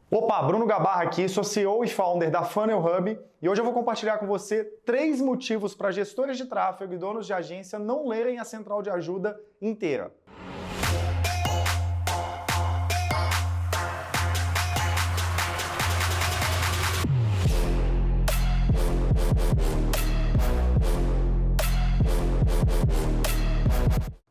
Opa, Bruno Gabarra aqui, sou CEO e founder da Funnel Hub e hoje eu vou compartilhar com você 3 motivos para gestores de tráfego e donos de agência não lerem a central de ajuda inteira.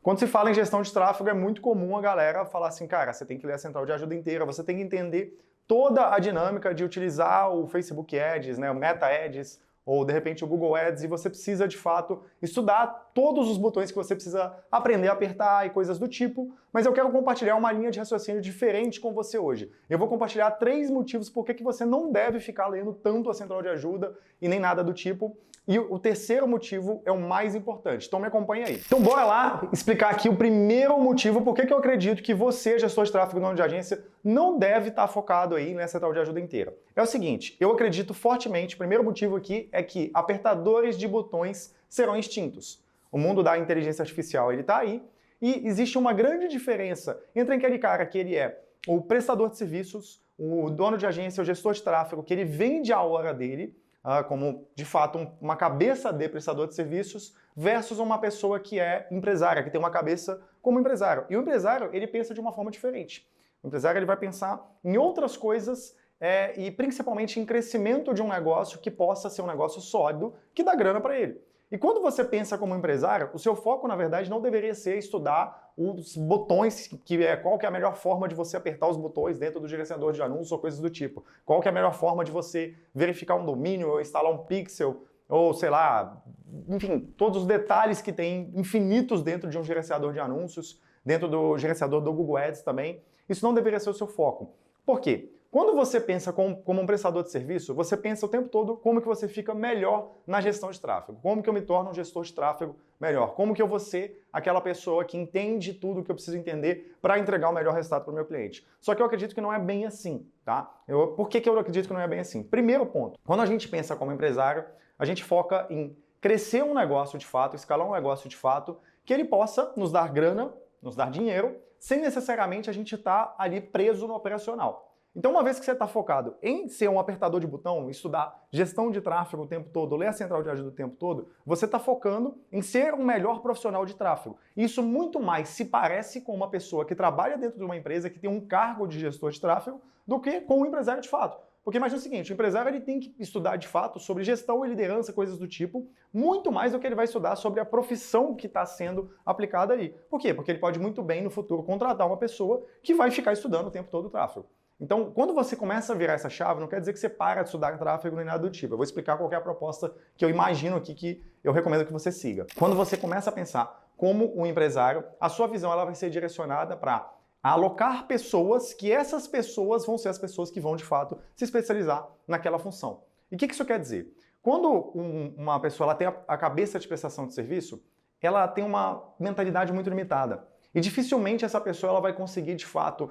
Quando se fala em gestão de tráfego, é muito comum a galera falar assim, cara, você tem que ler a central de ajuda inteira, você tem que entender toda a dinâmica de utilizar o Facebook Ads, né, o Meta Ads, ou de repente o Google Ads, e você precisa de fato estudar todos os botões que você precisa aprender a apertar e coisas do tipo, mas eu quero compartilhar uma linha de raciocínio diferente com você hoje. Eu vou compartilhar 3 motivos por que você não deve ficar lendo tanto a central de ajuda e nem nada do tipo. E o terceiro motivo é o mais importante. Então me acompanha aí. Então bora lá explicar aqui o primeiro motivo por que eu acredito que você, gestor de tráfego e dono de agência, não deve estar focado aí nessa central de ajuda inteira. É o seguinte, eu acredito fortemente, o primeiro motivo aqui é que apertadores de botões serão extintos. O mundo da inteligência artificial ele está aí e existe uma grande diferença entre aquele cara que ele é o prestador de serviços, o dono de agência, o gestor de tráfego, que ele vende a hora dele, como, de fato, uma cabeça de prestador de serviços versus uma pessoa que é empresária, que tem uma cabeça como empresário. E o empresário, ele pensa de uma forma diferente. O empresário, ele vai pensar em outras coisas e principalmente em crescimento de um negócio que possa ser um negócio sólido, que dá grana para ele. E quando você pensa como empresário, o seu foco, na verdade, não deveria ser estudar os botões, qual que é a melhor forma de você apertar os botões dentro do gerenciador de anúncios ou coisas do tipo. Qual que é a melhor forma de você verificar um domínio, ou instalar um pixel, ou sei lá, enfim, todos os detalhes que tem infinitos dentro de um gerenciador de anúncios, dentro do gerenciador do Google Ads também. Isso não deveria ser o seu foco. Por quê? Quando você pensa como um prestador de serviço, você pensa o tempo todo como que você fica melhor na gestão de tráfego. Como que eu me torno um gestor de tráfego melhor? Como que eu vou ser aquela pessoa que entende tudo que eu preciso entender para entregar o melhor resultado para o meu cliente? Só que eu acredito que não é bem assim, tá? Por que eu acredito que não é bem assim? Primeiro ponto, quando a gente pensa como empresário, a gente foca em crescer um negócio de fato, escalar um negócio de fato, que ele possa nos dar grana, nos dar dinheiro, sem necessariamente a gente estar ali preso no operacional. Então, uma vez que você está focado em ser um apertador de botão, estudar gestão de tráfego o tempo todo, ler a central de ajuda o tempo todo, você está focando em ser um melhor profissional de tráfego. Isso muito mais se parece com uma pessoa que trabalha dentro de uma empresa que tem um cargo de gestor de tráfego do que com um empresário de fato. Porque imagina o seguinte, o empresário ele tem que estudar de fato sobre gestão e liderança, coisas do tipo, muito mais do que ele vai estudar sobre a profissão que está sendo aplicada ali. Por quê? Porque ele pode muito bem no futuro contratar uma pessoa que vai ficar estudando o tempo todo o tráfego. Então, quando você começa a virar essa chave, não quer dizer que você para de estudar tráfego nem nada do tipo. Eu vou explicar qual é a proposta que eu imagino aqui que eu recomendo que você siga. Quando você começa a pensar como um empresário, a sua visão ela vai ser direcionada para alocar pessoas, que essas pessoas vão ser as pessoas que vão, de fato, se especializar naquela função. E o que isso quer dizer? Quando uma pessoa ela tem a cabeça de prestação de serviço, ela tem uma mentalidade muito limitada. E dificilmente essa pessoa ela vai conseguir, de fato,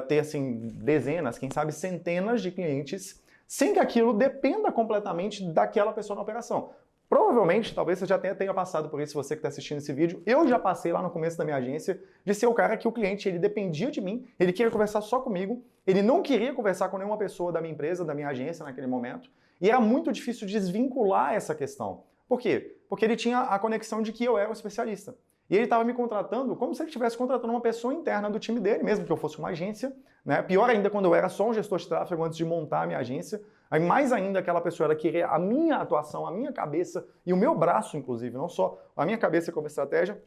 ter assim, dezenas, quem sabe centenas de clientes, sem que aquilo dependa completamente daquela pessoa na operação. Provavelmente, talvez você já tenha passado por isso, você que está assistindo esse vídeo. Eu já passei lá no começo da minha agência de ser o cara que o cliente ele dependia de mim, ele queria conversar só comigo, ele não queria conversar com nenhuma pessoa da minha empresa, da minha agência naquele momento, e era muito difícil desvincular essa questão. Por quê? Porque ele tinha a conexão de que eu era um especialista. E ele estava me contratando como se ele estivesse contratando uma pessoa interna do time dele, mesmo que eu fosse uma agência, né? Pior ainda quando eu era só um gestor de tráfego antes de montar a minha agência. Aí mais ainda aquela pessoa ela queria a minha atuação, a minha cabeça e o meu braço, inclusive, não só a minha cabeça como estratégia,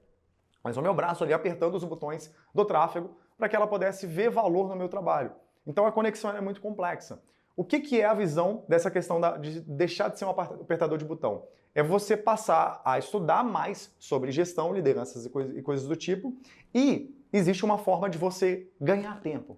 mas o meu braço ali apertando os botões do tráfego para que ela pudesse ver valor no meu trabalho. Então a conexão é muito complexa. O que é a visão dessa questão de deixar de ser um apertador de botão? É você passar a estudar mais sobre gestão, lideranças e coisas do tipo, e existe uma forma de você ganhar tempo.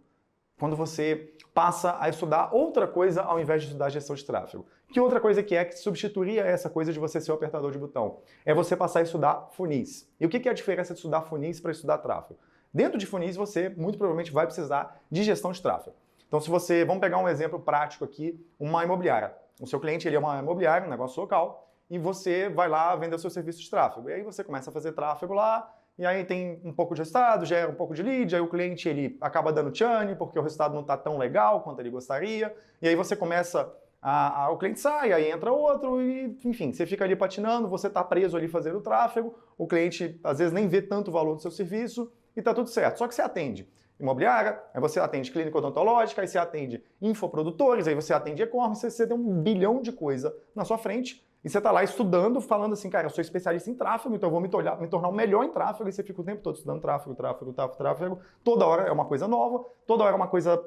Quando você passa a estudar outra coisa ao invés de estudar gestão de tráfego. Que outra coisa que substituiria essa coisa de você ser o apertador de botão? É você passar a estudar funis. E o que é a diferença de estudar funis para estudar tráfego? Dentro de funis você muito provavelmente vai precisar de gestão de tráfego. Então, vamos pegar um exemplo prático aqui, uma imobiliária. O seu cliente ele é uma imobiliária, um negócio local, e você vai lá vender o seu serviço de tráfego. E aí você começa a fazer tráfego lá, e aí tem um pouco de resultado, gera um pouco de lead, aí o cliente ele acaba dando churn, porque o resultado não está tão legal quanto ele gostaria, e aí você começa o cliente sai, aí entra outro, e enfim, você fica ali patinando, você está preso ali fazendo o tráfego, o cliente às vezes nem vê tanto valor no seu serviço, e está tudo certo. Só que você atende imobiliária, aí você atende clínica odontológica, aí você atende infoprodutores, aí você atende e-commerce, você tem um bilhão de coisa na sua frente, e você está lá estudando, falando assim, cara, eu sou especialista em tráfego, então eu vou me tornar o melhor em tráfego, e você fica o tempo todo estudando tráfego, toda hora é uma coisa nova, toda hora é uma coisa,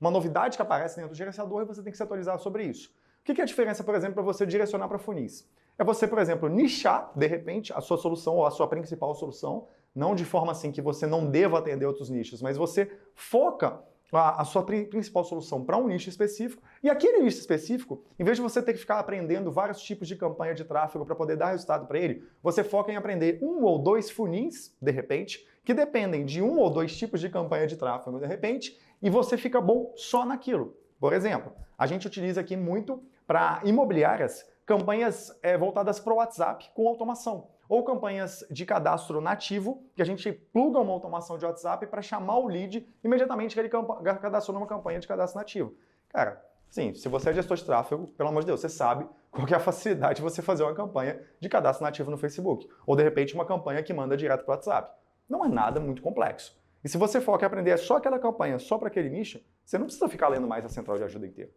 uma novidade que aparece dentro do gerenciador e você tem que se atualizar sobre isso. O que é a diferença, por exemplo, para você direcionar para funis? É você, por exemplo, nichar, de repente, a sua solução ou a sua principal solução, não de forma assim que você não deva atender outros nichos, mas você foca a sua principal solução para um nicho específico, e aquele nicho específico, em vez de você ter que ficar aprendendo vários tipos de campanha de tráfego para poder dar resultado para ele, você foca em aprender um ou dois funis, de repente, que dependem de um ou dois tipos de campanha de tráfego, de repente, e você fica bom só naquilo. Por exemplo, a gente utiliza aqui muito para imobiliárias campanhas voltadas para o WhatsApp com automação, ou campanhas de cadastro nativo, que a gente pluga uma automação de WhatsApp para chamar o lead imediatamente que ele cadastrou numa campanha de cadastro nativo. Cara, sim, se você é gestor de tráfego, pelo amor de Deus, você sabe qual que é a facilidade de você fazer uma campanha de cadastro nativo no Facebook, ou de repente uma campanha que manda direto para o WhatsApp. Não é nada muito complexo. E se você foca em aprender só aquela campanha, só para aquele nicho, você não precisa ficar lendo mais a central de ajuda inteira.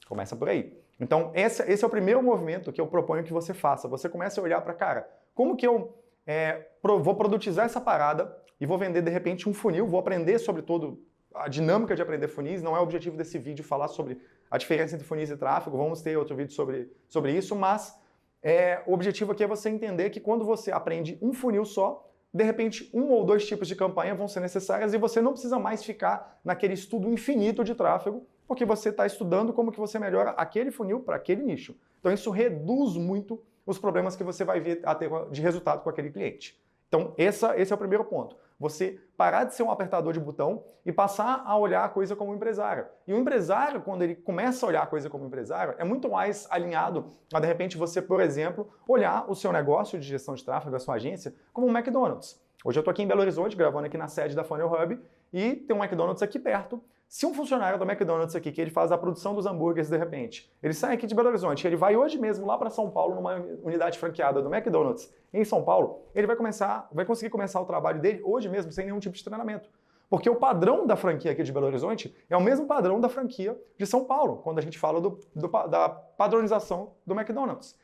Começa por aí. Então, esse é o primeiro movimento que eu proponho que você faça. Você começa a olhar para, cara, como que eu vou produtizar essa parada e vou vender, de repente, um funil, vou aprender sobre todo a dinâmica de aprender funis. Não é o objetivo desse vídeo falar sobre a diferença entre funis e tráfego, vamos ter outro vídeo sobre isso, mas o objetivo aqui é você entender que quando você aprende um funil só, de repente, um ou dois tipos de campanha vão ser necessárias e você não precisa mais ficar naquele estudo infinito de tráfego, porque você está estudando como que você melhora aquele funil para aquele nicho. Então isso reduz muito os problemas que você vai ver a ter de resultado com aquele cliente. Então esse é o primeiro ponto. Você parar de ser um apertador de botão e passar a olhar a coisa como empresário. E o empresário, quando ele começa a olhar a coisa como empresário, é muito mais alinhado a, de repente, você, por exemplo, olhar o seu negócio de gestão de tráfego, a sua agência, como um McDonald's. Hoje eu estou aqui em Belo Horizonte, gravando aqui na sede da Funnel Hub, e tem um McDonald's aqui perto. Se um funcionário do McDonald's aqui, que ele faz a produção dos hambúrgueres de repente, ele sai aqui de Belo Horizonte, ele vai hoje mesmo lá para São Paulo, numa unidade franqueada do McDonald's em São Paulo, ele vai conseguir começar o trabalho dele hoje mesmo, sem nenhum tipo de treinamento. Porque o padrão da franquia aqui de Belo Horizonte é o mesmo padrão da franquia de São Paulo, quando a gente fala da padronização do McDonald's.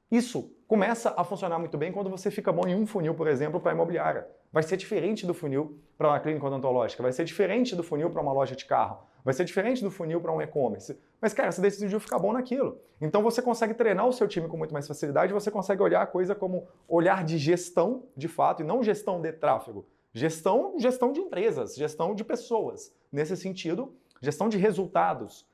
Isso começa a funcionar muito bem quando você fica bom em um funil, por exemplo, para a imobiliária. Vai ser diferente do funil para uma clínica odontológica, vai ser diferente do funil para uma loja de carro, vai ser diferente do funil para um e-commerce. Mas, cara, você decidiu ficar bom naquilo. Então você consegue treinar o seu time com muito mais facilidade, você consegue olhar a coisa como olhar de gestão, de fato, e não gestão de tráfego. Gestão de empresas, gestão de pessoas. Nesse sentido, gestão de resultados.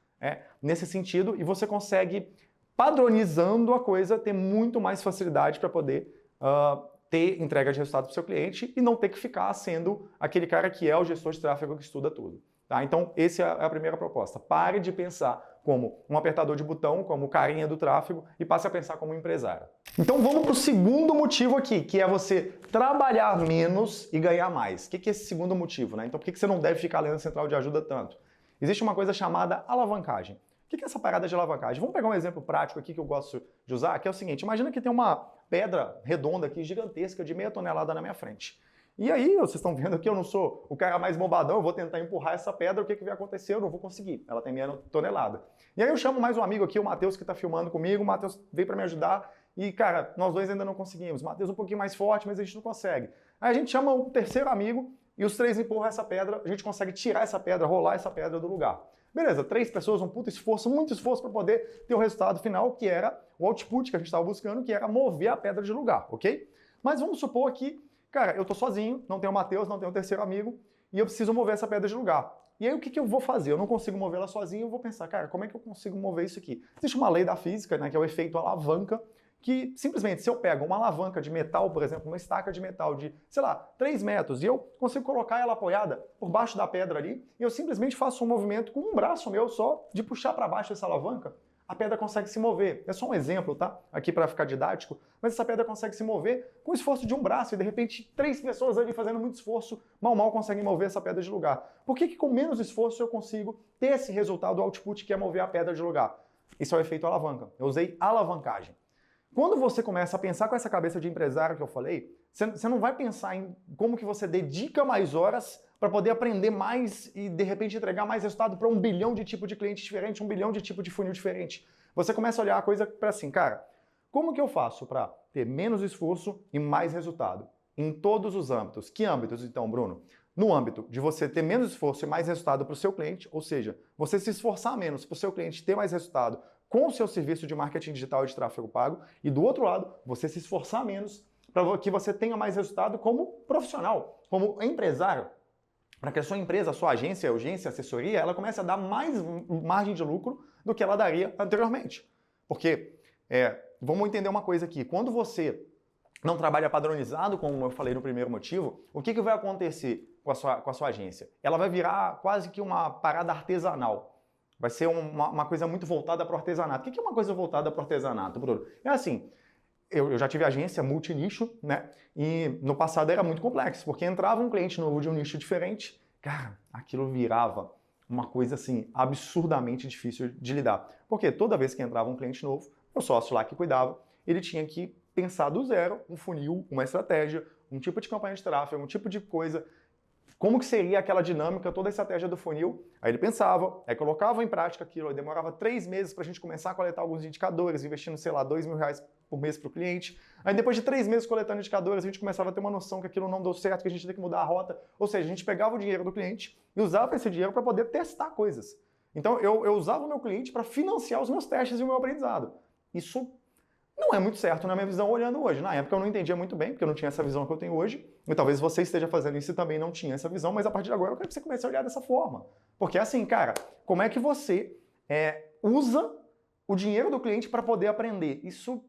Nesse sentido, e você consegue, padronizando a coisa, ter muito mais facilidade para poder ter entrega de resultado para o seu cliente e não ter que ficar sendo aquele cara que é o gestor de tráfego que estuda tudo. Tá? Então, essa é a primeira proposta. Pare de pensar como um apertador de botão, como carinha do tráfego, e passe a pensar como empresário. Então, vamos para o segundo motivo aqui, que é você trabalhar menos e ganhar mais. O que é esse segundo motivo? Né? Então, por que você não deve ficar lendo a central de ajuda tanto? Existe uma coisa chamada alavancagem. O que é essa parada de alavancagem? Vamos pegar um exemplo prático aqui que eu gosto de usar, que é o seguinte: imagina que tem uma pedra redonda aqui, gigantesca, de 0,5 tonelada na minha frente. E aí, vocês estão vendo que eu não sou o cara mais bobadão, eu vou tentar empurrar essa pedra, o que vai acontecer? Eu não vou conseguir, ela tem 0,5 tonelada. E aí eu chamo mais um amigo aqui, o Matheus, que está filmando comigo, o Matheus veio para me ajudar e, cara, nós dois ainda não conseguimos. O Matheus um pouquinho mais forte, mas a gente não consegue. Aí a gente chama um terceiro amigo e os três empurram essa pedra, a gente consegue tirar essa pedra, rolar essa pedra do lugar. Beleza, 3 pessoas, um puto esforço, muito esforço para poder ter o resultado final, que era o output que a gente estava buscando, que era mover a pedra de lugar, ok? Mas vamos supor que, cara, eu tô sozinho, não tenho o Matheus, não tenho o terceiro amigo, e eu preciso mover essa pedra de lugar. E aí o que eu vou fazer? Eu não consigo mover ela sozinho, eu vou pensar, cara, como é que eu consigo mover isso aqui? Existe uma lei da física, né, que é o efeito alavanca, que simplesmente se eu pego uma alavanca de metal, por exemplo, uma estaca de metal de, sei lá, 3 metros, e eu consigo colocar ela apoiada por baixo da pedra ali, e eu simplesmente faço um movimento com um braço meu só de puxar para baixo essa alavanca, a pedra consegue se mover. É só um exemplo, tá? Aqui para ficar didático, mas essa pedra consegue se mover com o esforço de um braço e de repente 3 pessoas ali fazendo muito esforço, mal conseguem mover essa pedra de lugar. Por que com menos esforço eu consigo ter esse resultado, o output, que é mover a pedra de lugar? Isso é o efeito alavanca. Eu usei alavancagem. Quando você começa a pensar com essa cabeça de empresário que eu falei, você não vai pensar em como que você dedica mais horas para poder aprender mais e, de repente, entregar mais resultado para 1 bilhão de tipos de cliente diferente, 1 bilhão de tipos de funil diferente. Você começa a olhar a coisa para assim, cara, como que eu faço para ter menos esforço e mais resultado? Em todos os âmbitos. Que âmbitos, então, Bruno? No âmbito de você ter menos esforço e mais resultado para o seu cliente, ou seja, você se esforçar menos para o seu cliente ter mais resultado com o seu serviço de marketing digital e de tráfego pago, e do outro lado, você se esforçar menos para que você tenha mais resultado como profissional, como empresário, para que a sua empresa, a sua agência, urgência, assessoria, ela comece a dar mais margem de lucro do que ela daria anteriormente. Porque, vamos entender uma coisa aqui, quando você não trabalha padronizado, como eu falei no primeiro motivo, o que vai acontecer com a sua agência? Ela vai virar quase que uma parada artesanal. Vai ser uma coisa muito voltada para o artesanato. O que é uma coisa voltada para o artesanato, Bruno? É assim, eu já tive agência multinicho, né? E no passado era muito complexo, porque entrava um cliente novo de um nicho diferente, cara, aquilo virava uma coisa assim, absurdamente difícil de lidar. Porque toda vez que entrava um cliente novo, o sócio lá que cuidava, ele tinha que pensar do zero um funil, uma estratégia, um tipo de campanha de tráfego, um tipo de coisa. Como que seria aquela dinâmica, toda a estratégia do funil? Aí ele pensava, aí colocava em prática aquilo, aí demorava 3 meses para a gente começar a coletar alguns indicadores, investindo, sei lá, R$2.000 por mês para o cliente. Aí depois de 3 meses coletando indicadores, a gente começava a ter uma noção que aquilo não deu certo, que a gente tinha que mudar a rota. Ou seja, a gente pegava o dinheiro do cliente e usava esse dinheiro para poder testar coisas. Então eu usava o meu cliente para financiar os meus testes e o meu aprendizado. Isso não é muito certo na minha visão olhando hoje. Na época eu não entendia muito bem, porque eu não tinha essa visão que eu tenho hoje. E talvez você esteja fazendo isso e também não tinha essa visão, mas a partir de agora eu quero que você comece a olhar dessa forma. Porque assim, cara, como é que você usa o dinheiro do cliente para poder aprender? Isso,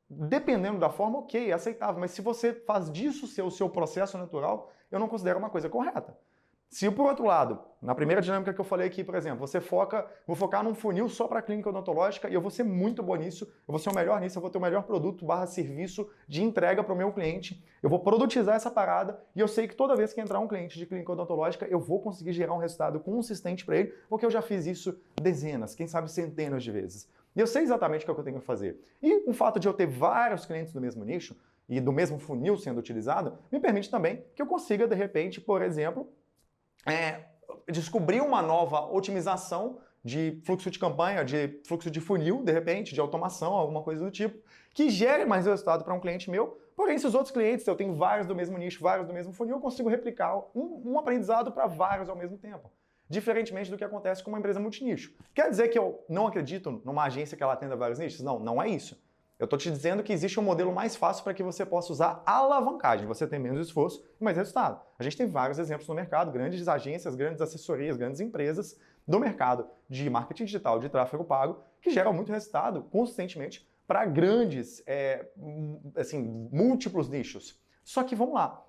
dependendo da forma, ok, é aceitável. Mas se você faz disso ser o seu processo natural, eu não considero uma coisa correta. Se, por outro lado, na primeira dinâmica que eu falei aqui, por exemplo, vou focar num funil só para clínica odontológica e eu vou ser muito bom nisso, eu vou ser o melhor nisso, eu vou ter o melhor produto / serviço de entrega para o meu cliente, eu vou produtizar essa parada e eu sei que toda vez que entrar um cliente de clínica odontológica, eu vou conseguir gerar um resultado consistente para ele, porque eu já fiz isso dezenas, quem sabe centenas de vezes. E eu sei exatamente o que eu tenho que fazer. E o fato de eu ter vários clientes do mesmo nicho e do mesmo funil sendo utilizado, me permite também que eu consiga, de repente, por exemplo, descobrir uma nova otimização de fluxo de campanha, de fluxo de funil, de repente, de automação, alguma coisa do tipo, que gere mais resultado para um cliente meu. Porém, se os outros clientes, eu tenho vários do mesmo nicho, vários do mesmo funil, eu consigo replicar um aprendizado para vários ao mesmo tempo. Diferentemente do que acontece com uma empresa multinicho. Quer dizer que eu não acredito numa agência que ela atenda vários nichos? Não, não é isso. Eu estou te dizendo que existe um modelo mais fácil para que você possa usar alavancagem. Você tem menos esforço e mais resultado. A gente tem vários exemplos no mercado, grandes agências, grandes assessorias, grandes empresas do mercado de marketing digital, de tráfego pago, que geram muito resultado consistentemente para grandes, múltiplos nichos. Só que, vamos lá,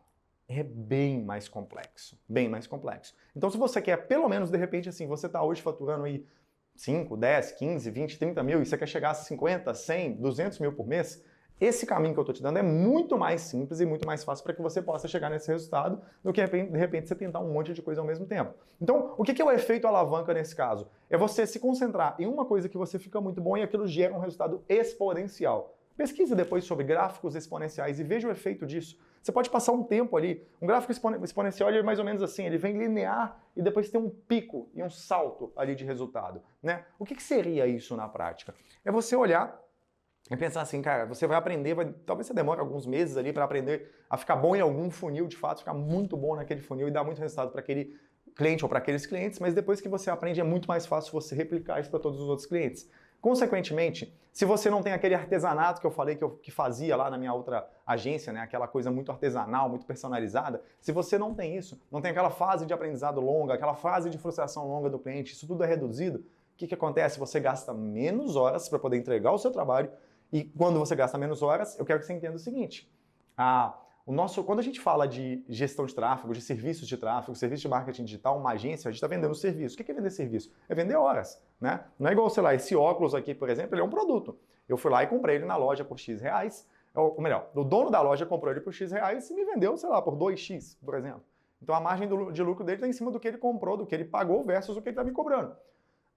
é bem mais complexo, bem mais complexo. Então, se você quer, pelo menos, de repente, assim, você está hoje faturando aí 5, 10, 15, 20, 30 mil e você quer chegar a 50, 100, 200 mil por mês, esse caminho que eu estou te dando é muito mais simples e muito mais fácil para que você possa chegar nesse resultado do que, de repente, você tentar um monte de coisa ao mesmo tempo. Então, o que é o efeito alavanca nesse caso? É você se concentrar em uma coisa que você fica muito bom e aquilo gera um resultado exponencial. Pesquise depois sobre gráficos exponenciais e veja o efeito disso. Você pode passar um tempo ali, um gráfico exponencial ele é mais ou menos assim, ele vem linear e depois tem um pico e um salto ali de resultado, né? O que seria isso na prática? É você olhar e pensar assim, cara, você vai aprender, talvez você demore alguns meses ali para aprender a ficar bom em algum funil, de fato, ficar muito bom naquele funil e dar muito resultado para aquele cliente ou para aqueles clientes, mas depois que você aprende é muito mais fácil você replicar isso para todos os outros clientes. Consequentemente, se você não tem aquele artesanato que eu falei que fazia lá na minha outra agência, né, aquela coisa muito artesanal, muito personalizada, se você não tem isso, não tem aquela fase de aprendizado longa, aquela fase de frustração longa do cliente, isso tudo é reduzido, o que acontece? Você gasta menos horas para poder entregar o seu trabalho e quando você gasta menos horas, eu quero que você entenda o seguinte, quando a gente fala de gestão de tráfego, de serviços de tráfego, serviço de marketing digital, uma agência, a gente está vendendo serviço. O que é vender serviço? É vender horas. né? Não é igual, sei lá, esse óculos aqui, por exemplo, ele é um produto. Eu fui lá e comprei ele na loja por X reais, ou melhor, o dono da loja comprou ele por X reais e me vendeu, sei lá, por 2X, por exemplo. Então a margem de lucro dele está em cima do que ele comprou, do que ele pagou versus o que ele está me cobrando.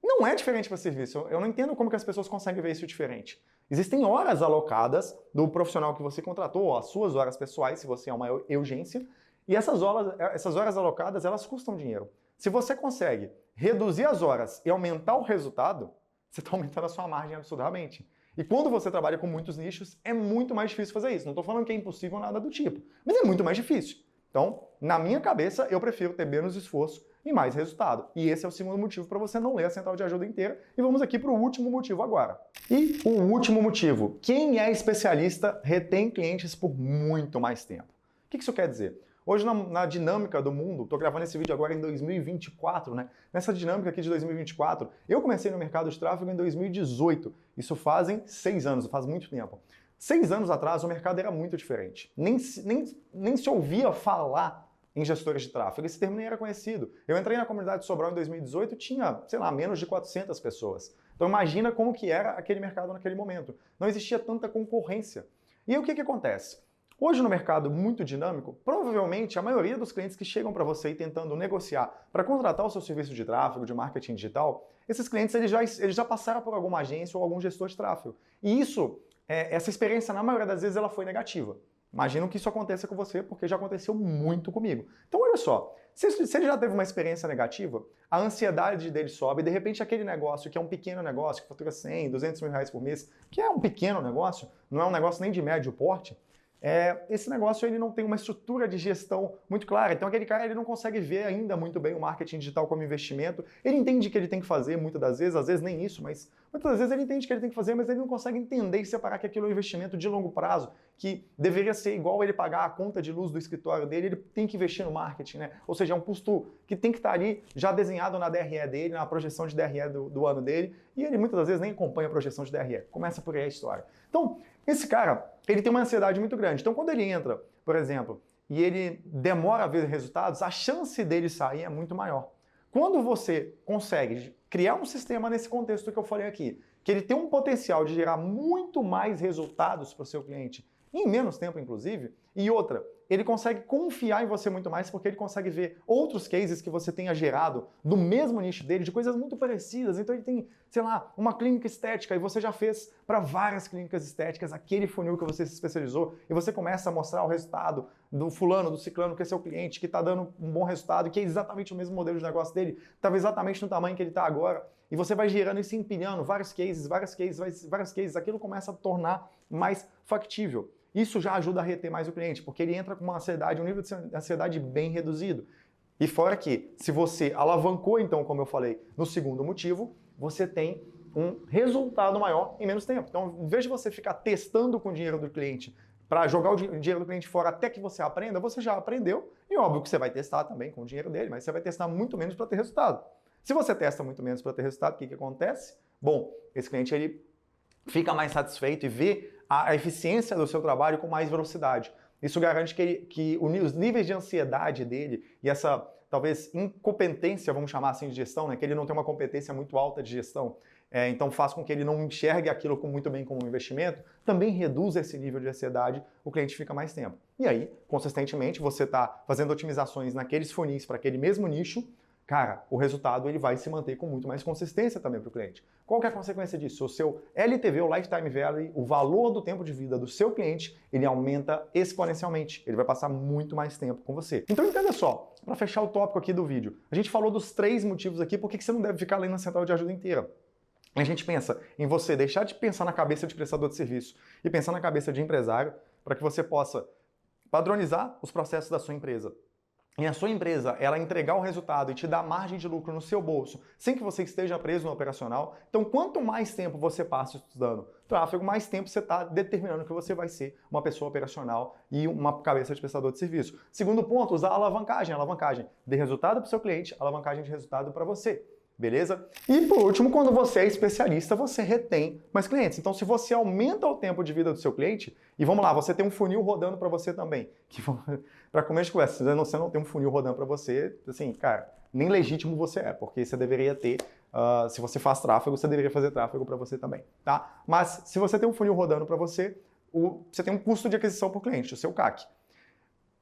Não é diferente para serviço. Eu não entendo como que as pessoas conseguem ver isso diferente. Existem horas alocadas do profissional que você contratou, as suas horas pessoais, se você é uma urgência, e essas horas alocadas, elas custam dinheiro. Se você consegue reduzir as horas e aumentar o resultado, você está aumentando a sua margem absurdamente. E quando você trabalha com muitos nichos, é muito mais difícil fazer isso. Não estou falando que é impossível nada do tipo, mas é muito mais difícil. Então, na minha cabeça, eu prefiro ter menos esforço e mais resultado. E esse é o segundo motivo para você não ler a central de ajuda inteira. E vamos aqui para o último motivo agora. E o último motivo, quem é especialista retém clientes por muito mais tempo. O que isso quer dizer? Hoje, na dinâmica do mundo, estou gravando esse vídeo agora em 2024, né? Nessa dinâmica aqui de 2024, eu comecei no mercado de tráfego em 2018. Isso fazem 6 anos, faz muito tempo. 6 anos atrás, o mercado era muito diferente. Nem se ouvia falar em gestores de tráfego. Esse termo nem era conhecido. Eu entrei na comunidade Sobral em 2018, tinha, sei lá, menos de 400 pessoas. Então imagina como que era aquele mercado naquele momento. Não existia tanta concorrência. E aí o que acontece? Hoje no mercado muito dinâmico, provavelmente a maioria dos clientes que chegam para você e tentando negociar para contratar o seu serviço de tráfego, de marketing digital, esses clientes eles já passaram por alguma agência ou algum gestor de tráfego. E essa experiência, na maioria das vezes, ela foi negativa. Imagino que isso aconteça com você, porque já aconteceu muito comigo. Então, olha só, se ele já teve uma experiência negativa, a ansiedade dele sobe, e de repente aquele negócio, que é um pequeno negócio, que fatura 100, 200 mil reais por mês, que é um pequeno negócio, não é um negócio nem de médio porte, esse negócio ele não tem uma estrutura de gestão muito clara. Então aquele cara ele não consegue ver ainda muito bem o marketing digital como investimento. Ele entende que ele tem que fazer muitas das vezes, às vezes nem isso, mas muitas das vezes ele entende que ele tem que fazer, mas ele não consegue entender e separar que aquilo é um investimento de longo prazo, que deveria ser igual ele pagar a conta de luz do escritório dele, ele tem que investir no marketing, né? Ou seja, é um custo que tem que estar ali já desenhado na DRE dele, na projeção de DRE do ano dele, e ele muitas das vezes nem acompanha a projeção de DRE. Começa por aí a história. Então, esse cara, ele tem uma ansiedade muito grande. Então, quando ele entra, por exemplo, e ele demora a ver resultados, a chance dele sair é muito maior. Quando você consegue criar um sistema nesse contexto que eu falei aqui, que ele tem um potencial de gerar muito mais resultados para o seu cliente, em menos tempo, inclusive, e outra, ele consegue confiar em você muito mais porque ele consegue ver outros cases que você tenha gerado do mesmo nicho dele, de coisas muito parecidas. Então ele tem, sei lá, uma clínica estética e você já fez para várias clínicas estéticas aquele funil que você se especializou e você começa a mostrar o resultado do fulano, do ciclano, que é seu cliente, que está dando um bom resultado, que é exatamente o mesmo modelo de negócio dele, estava exatamente no tamanho que ele está agora. E você vai gerando isso, empilhando vários cases, aquilo começa a tornar mais factível. Isso já ajuda a reter mais o cliente, porque ele entra com uma ansiedade, um nível de ansiedade bem reduzido. E fora que, se você alavancou, então, como eu falei, no segundo motivo, você tem um resultado maior em menos tempo. Então, em vez de você ficar testando com o dinheiro do cliente para jogar o dinheiro do cliente fora até que você aprenda, você já aprendeu, e óbvio que você vai testar também com o dinheiro dele, mas você vai testar muito menos para ter resultado. Se você testa muito menos para ter resultado, o que acontece? Bom, esse cliente ele fica mais satisfeito e vê a eficiência do seu trabalho com mais velocidade. Isso garante que os níveis de ansiedade dele e essa, talvez, incompetência, vamos chamar assim, de gestão, né? Que ele não tem uma competência muito alta de gestão, então faz com que ele não enxergue aquilo muito bem como um investimento, também reduz esse nível de ansiedade, o cliente fica mais tempo. E aí, consistentemente, você está fazendo otimizações naqueles funis para aquele mesmo nicho, cara, o resultado ele vai se manter com muito mais consistência também para o cliente. Qual que é a consequência disso? O seu LTV, o Lifetime Value, o valor do tempo de vida do seu cliente, ele aumenta exponencialmente. Ele vai passar muito mais tempo com você. Então entenda só, para fechar o tópico aqui do vídeo, a gente falou dos 3 motivos aqui por que você não deve ficar lendo a central de ajuda inteira. A gente pensa em você deixar de pensar na cabeça de prestador de serviço e pensar na cabeça de empresário para que você possa padronizar os processos da sua empresa. E a sua empresa, ela entregar o resultado e te dar margem de lucro no seu bolso, sem que você esteja preso no operacional. Então, quanto mais tempo você passa estudando tráfego, mais tempo você está determinando que você vai ser uma pessoa operacional e uma cabeça de prestador de serviço. Segundo ponto, usar a alavancagem. A alavancagem de resultado para o seu cliente, alavancagem de resultado para você. beleza? E por último, quando você é especialista, você retém mais clientes. Então, se você aumenta o tempo de vida do seu cliente, e vamos lá, você tem um funil rodando para você também, que para começo de conversa, se você não tem um funil rodando para você, assim, cara, nem legítimo você é, porque você deveria ter, se você faz tráfego, você deveria fazer tráfego para você também, tá? Mas se você tem um funil rodando para você, você tem um custo de aquisição por cliente, o seu CAC.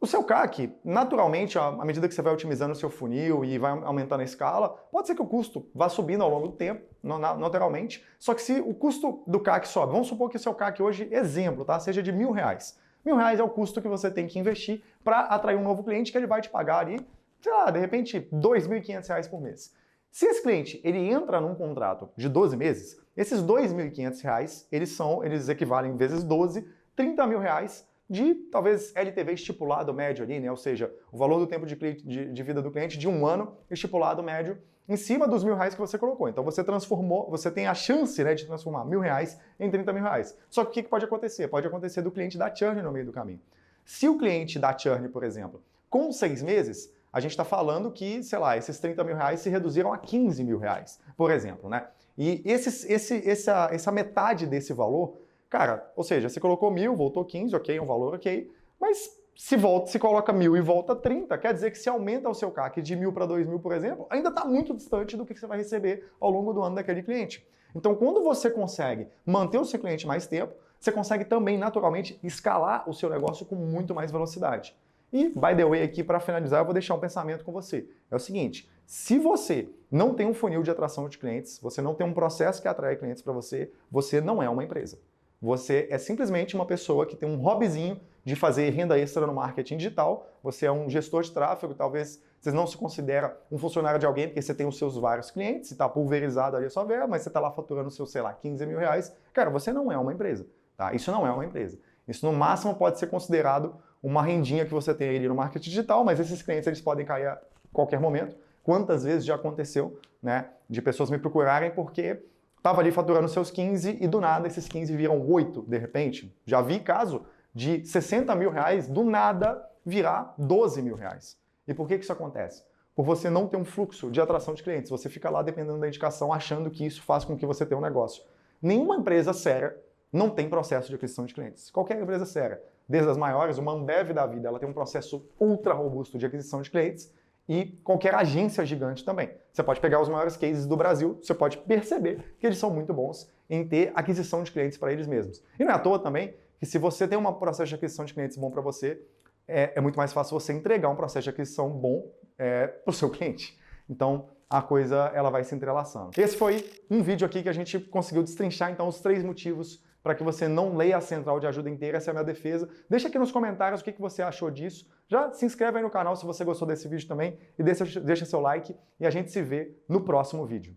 O seu CAC, naturalmente, à medida que você vai otimizando o seu funil e vai aumentando a escala, pode ser que o custo vá subindo ao longo do tempo, naturalmente, só que se o custo do CAC sobe, vamos supor que o seu CAC hoje, exemplo, tá, seja de R$1.000. R$1.000 é o custo que você tem que investir para atrair um novo cliente que ele vai te pagar ali, sei lá, de repente, R$2.500 por mês. Se esse cliente ele entra num contrato de 12 meses, esses R$2.500, eles equivalem vezes 12, R$30.000 de, talvez, LTV estipulado médio ali, né? Ou seja, o valor do tempo de vida do cliente de um ano estipulado médio em cima dos R$1.000 que você colocou. Então você transformou, você tem a chance, né, de transformar R$1.000 em R$30.000. Só que o que pode acontecer? Pode acontecer do cliente dar churn no meio do caminho. Se o cliente dá churn, por exemplo, com 6 meses, a gente está falando que, sei lá, esses R$30.000 se reduziram a R$15.000, por exemplo, né? E essa metade desse valor, cara, ou seja, você colocou 1.000, voltou 15, ok, é um valor ok, mas se coloca 1.000 e volta 30, quer dizer que se aumenta o seu CAC de 1.000 para 2.000, por exemplo, ainda está muito distante do que você vai receber ao longo do ano daquele cliente. Então, quando você consegue manter o seu cliente mais tempo, você consegue também, naturalmente, escalar o seu negócio com muito mais velocidade. E, by the way, aqui para finalizar, eu vou deixar um pensamento com você. É o seguinte, se você não tem um funil de atração de clientes, você não tem um processo que atrai clientes para você, você não é uma empresa. Você é simplesmente uma pessoa que tem um hobbyzinho de fazer renda extra no marketing digital, você é um gestor de tráfego, talvez você não se considera um funcionário de alguém porque você tem os seus vários clientes, está pulverizado ali a sua verba, mas você está lá faturando seus, sei lá, R$15.000. Cara, você não é uma empresa, tá? Isso não é uma empresa. Isso no máximo pode ser considerado uma rendinha que você tem ali no marketing digital, mas esses clientes eles podem cair a qualquer momento. Quantas vezes já aconteceu, né, de pessoas me procurarem porque estava ali faturando seus 15 e do nada esses 15 viram 8 de repente. Já vi caso de R$60.000 do nada virar R$12.000. E por que isso acontece? Por você não ter um fluxo de atração de clientes. Você fica lá dependendo da indicação, achando que isso faz com que você tenha um negócio. Nenhuma empresa séria não tem processo de aquisição de clientes. Qualquer empresa séria, desde as maiores, uma Ambev da vida, ela tem um processo ultra robusto de aquisição de clientes e qualquer agência gigante também. Você pode pegar os maiores cases do Brasil, você pode perceber que eles são muito bons em ter aquisição de clientes para eles mesmos. E não é à toa também que se você tem um processo de aquisição de clientes bom para você, é muito mais fácil você entregar um processo de aquisição bom para o seu cliente. Então, a coisa ela vai se entrelaçando. Esse foi um vídeo aqui que a gente conseguiu destrinchar então os 3 motivos para que você não leia a central de ajuda inteira, essa é a minha defesa. Deixa aqui nos comentários o que você achou disso. Já se inscreve aí no canal se você gostou desse vídeo também e deixa seu like e a gente se vê no próximo vídeo.